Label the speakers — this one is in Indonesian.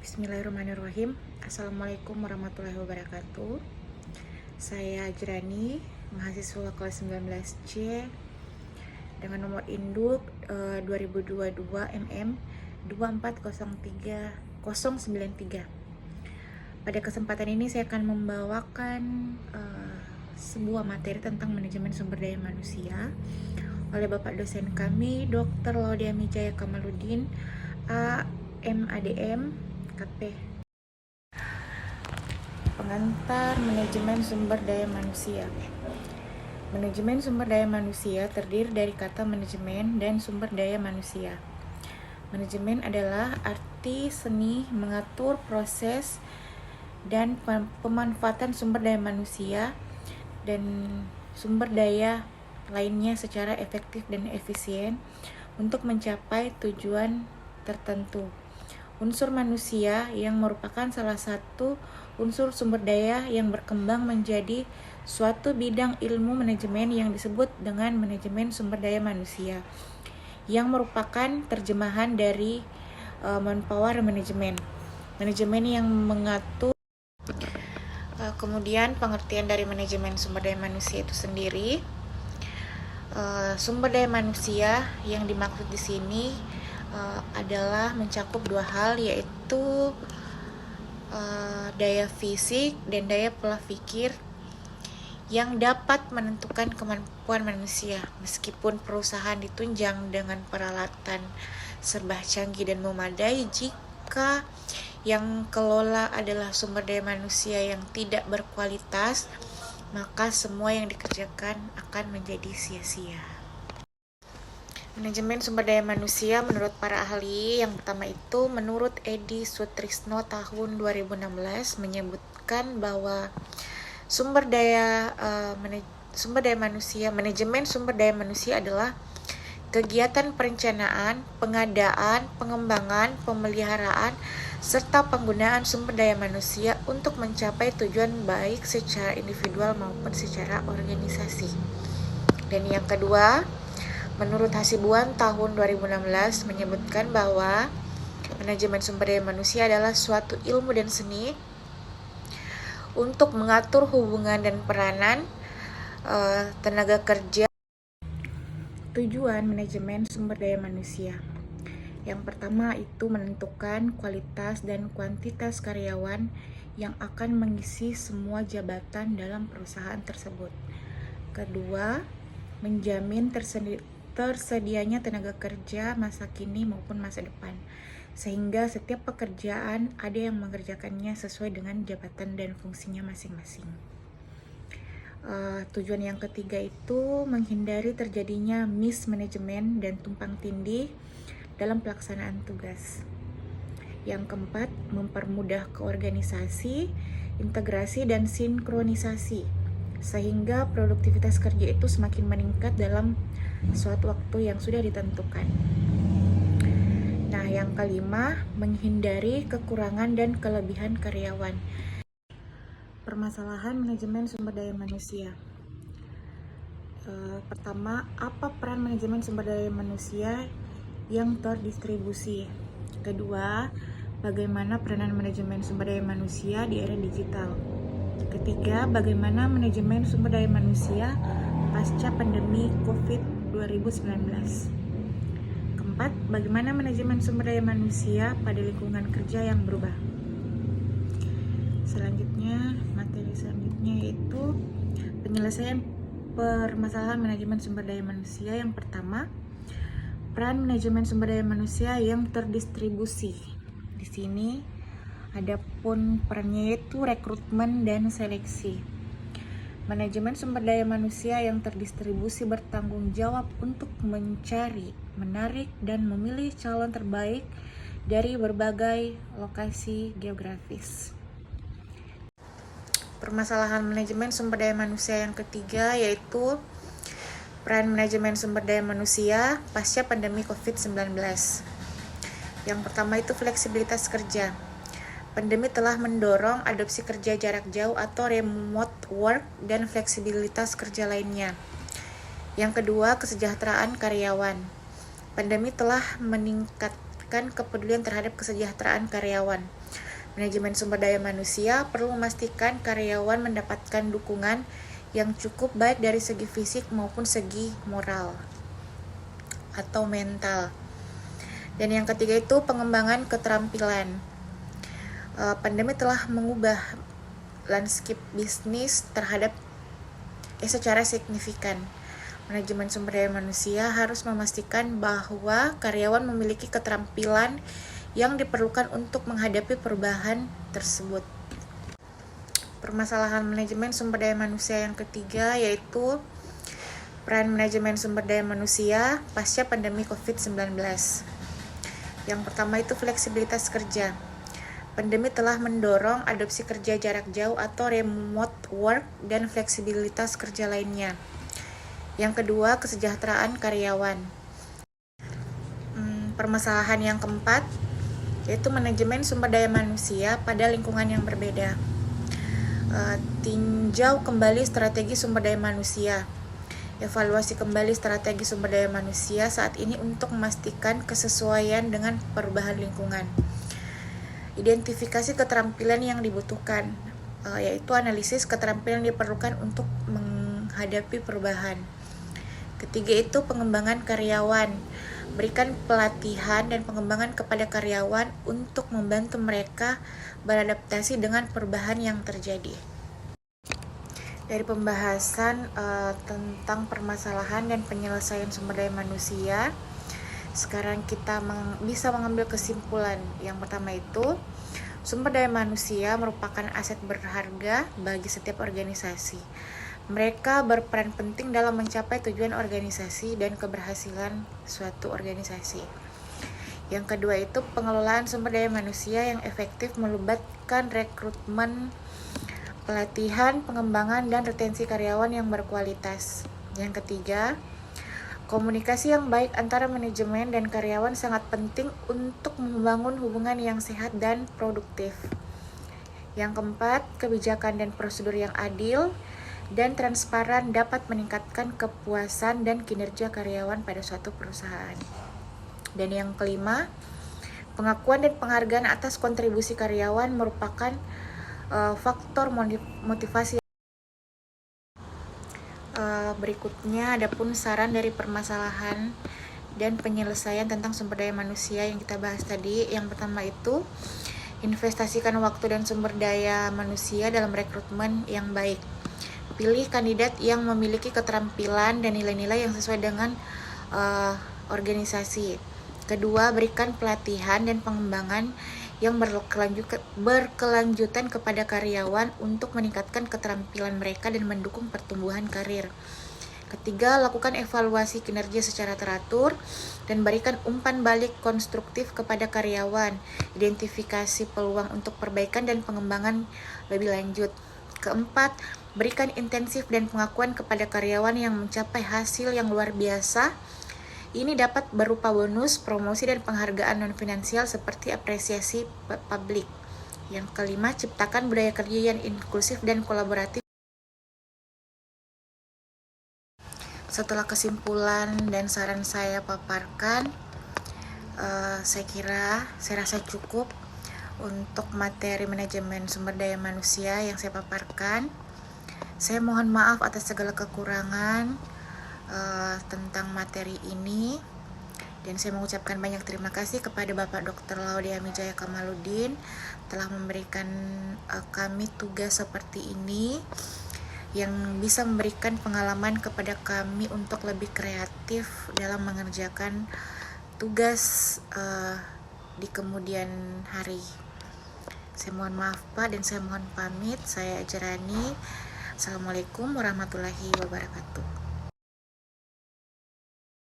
Speaker 1: Bismillahirrahmanirrahim. Assalamualaikum warahmatullahi wabarakatuh. Saya Ajrani, mahasiswa kelas 19C dengan nomor induk 2022 MM 2403093. Pada kesempatan ini saya akan membawakan sebuah materi tentang manajemen sumber daya manusia oleh Bapak dosen kami, Dr. Laudia Mijaya Kamaludin, MADM, KP. Pengantar manajemen sumber daya manusia. Manajemen sumber daya manusia terdiri dari kata manajemen dan sumber daya manusia. Manajemen adalah arti seni mengatur proses dan pemanfaatan sumber daya manusia dan sumber daya lainnya secara efektif dan efisien untuk mencapai tujuan tertentu. Unsur manusia yang merupakan salah satu unsur sumber daya yang berkembang menjadi suatu bidang ilmu manajemen yang disebut dengan manajemen sumber daya manusia, yang merupakan terjemahan dari manpower management. Manajemen yang mengatur. Kemudian pengertian dari manajemen sumber daya manusia itu sendiri. Sumber daya manusia yang dimaksud di sini adalah mencakup dua hal, yaitu daya fisik dan daya pola pikir yang dapat menentukan kemampuan manusia. Meskipun perusahaan ditunjang dengan peralatan serba canggih dan memadai, jika yang kelola adalah sumber daya manusia yang tidak berkualitas, maka semua yang dikerjakan akan menjadi sia-sia. Manajemen sumber daya manusia menurut para ahli, yang pertama itu menurut Edi Sutrisno tahun 2016 menyebutkan bahwa manajemen sumber daya manusia adalah kegiatan perencanaan, pengadaan, pengembangan, pemeliharaan, serta penggunaan sumber daya manusia untuk mencapai tujuan baik secara individual maupun secara organisasi. Dan yang kedua, menurut Hasibuan tahun 2016 menyebutkan bahwa manajemen sumber daya manusia adalah suatu ilmu dan seni untuk mengatur hubungan dan peranan tenaga kerja. Tujuan manajemen sumber daya manusia. Yang pertama itu menentukan kualitas dan kuantitas karyawan yang akan mengisi semua jabatan dalam perusahaan tersebut. Kedua, menjamin tersedianya tenaga kerja masa kini maupun masa depan, sehingga setiap pekerjaan ada yang mengerjakannya sesuai dengan jabatan dan fungsinya masing-masing. Tujuan yang ketiga itu menghindari terjadinya mismanagement dan tumpang tindih dalam pelaksanaan tugas. Yang keempat, mempermudah koorganisasi, integrasi, dan sinkronisasi, sehingga produktivitas kerja itu semakin meningkat dalam suatu waktu yang sudah ditentukan. Nah, yang kelima, menghindari kekurangan dan kelebihan karyawan. Permasalahan manajemen sumber daya manusia. Pertama, apa peran manajemen sumber daya manusia yang terdistribusi? Kedua, bagaimana peranan manajemen sumber daya manusia di era digital? Ketiga, bagaimana manajemen sumber daya manusia pasca pandemi COVID-19? Keempat, bagaimana manajemen sumber daya manusia pada lingkungan kerja yang berubah? Selanjutnya, materi selanjutnya yaitu penyelesaian permasalahan manajemen sumber daya manusia. Yang pertama, peran manajemen sumber daya manusia yang terdistribusi. Di sini adapun perannya yaitu rekrutmen dan seleksi. Manajemen sumber daya manusia yang terdistribusi bertanggung jawab untuk mencari, menarik, dan memilih calon terbaik dari berbagai lokasi geografis. Permasalahan manajemen sumber daya manusia yang ketiga yaitu peran manajemen sumber daya manusia pasca pandemi COVID-19. Yang pertama itu fleksibilitas kerja. Pandemi telah mendorong adopsi kerja jarak jauh atau remote work dan fleksibilitas kerja lainnya. Yang kedua, kesejahteraan karyawan. Pandemi telah meningkat memastikan kepedulian terhadap kesejahteraan karyawan. Manajemen sumber daya manusia perlu memastikan karyawan mendapatkan dukungan yang cukup baik dari segi fisik maupun segi moral atau mental. Dan yang ketiga itu pengembangan keterampilan. Pandemi telah mengubah landscape bisnis secara signifikan. Manajemen sumber daya manusia harus memastikan bahwa karyawan memiliki keterampilan yang diperlukan untuk menghadapi perubahan tersebut. Permasalahan manajemen sumber daya manusia yang ketiga yaitu peran manajemen sumber daya manusia pasca pandemi COVID-19. Yang pertama itu fleksibilitas kerja. Pandemi telah mendorong adopsi kerja jarak jauh atau remote work dan fleksibilitas kerja lainnya. Yang kedua, kesejahteraan karyawan. Permasalahan yang keempat yaitu manajemen sumber daya manusia pada lingkungan yang berbeda. Tinjau kembali strategi sumber daya manusia. Evaluasi kembali strategi sumber daya manusia saat ini untuk memastikan kesesuaian dengan perubahan lingkungan. Identifikasi keterampilan yang dibutuhkan, yaitu analisis keterampilan yang diperlukan untuk menghadapi perubahan. Ketiga itu pengembangan karyawan. Berikan pelatihan dan pengembangan kepada karyawan untuk membantu mereka beradaptasi dengan perubahan yang terjadi. Dari pembahasan tentang permasalahan dan penyelesaian sumber daya manusia, sekarang kita bisa mengambil kesimpulan. Yang pertama itu, sumber daya manusia merupakan aset berharga bagi setiap organisasi. Mereka berperan penting dalam mencapai tujuan organisasi dan keberhasilan suatu organisasi. Yang kedua itu, pengelolaan sumber daya manusia yang efektif melibatkan rekrutmen, pelatihan, pengembangan, dan retensi karyawan yang berkualitas. Yang ketiga, komunikasi yang baik antara manajemen dan karyawan sangat penting untuk membangun hubungan yang sehat dan produktif. Yang keempat, kebijakan dan prosedur yang adil dan transparan dapat meningkatkan kepuasan dan kinerja karyawan pada suatu perusahaan. Dan yang kelima, pengakuan dan penghargaan atas kontribusi karyawan merupakan faktor motivasi. Berikutnya adapun saran dari permasalahan dan penyelesaian tentang sumber daya manusia yang kita bahas tadi. Yang pertama itu, investasikan waktu dan sumber daya manusia dalam rekrutmen yang baik. Pilih kandidat yang memiliki keterampilan dan nilai-nilai yang sesuai dengan organisasi. Kedua, berikan pelatihan dan pengembangan yang berkelanjutan kepada karyawan untuk meningkatkan keterampilan mereka dan mendukung pertumbuhan karir. Ketiga, lakukan evaluasi kinerja secara teratur dan berikan umpan balik konstruktif kepada karyawan. Identifikasi peluang untuk perbaikan dan pengembangan lebih lanjut. Keempat, berikan intensif dan pengakuan kepada karyawan yang mencapai hasil yang luar biasa. Ini dapat berupa bonus, promosi, dan penghargaan non-finansial seperti apresiasi publik. Yang kelima, ciptakan budaya kerja yang inklusif dan kolaboratif. Setelah kesimpulan dan saran saya paparkan, saya rasa cukup untuk materi manajemen sumber daya manusia yang saya paparkan. Saya mohon maaf atas segala kekurangan tentang materi ini, dan saya mengucapkan banyak terima kasih kepada Bapak Dr. Laude Amijaya Kamaludin telah memberikan kami tugas seperti ini yang bisa memberikan pengalaman kepada kami untuk lebih kreatif dalam mengerjakan tugas di kemudian hari. Saya mohon maaf Pak, dan saya mohon pamit. Saya Ajarani. Assalamualaikum warahmatullahi wabarakatuh.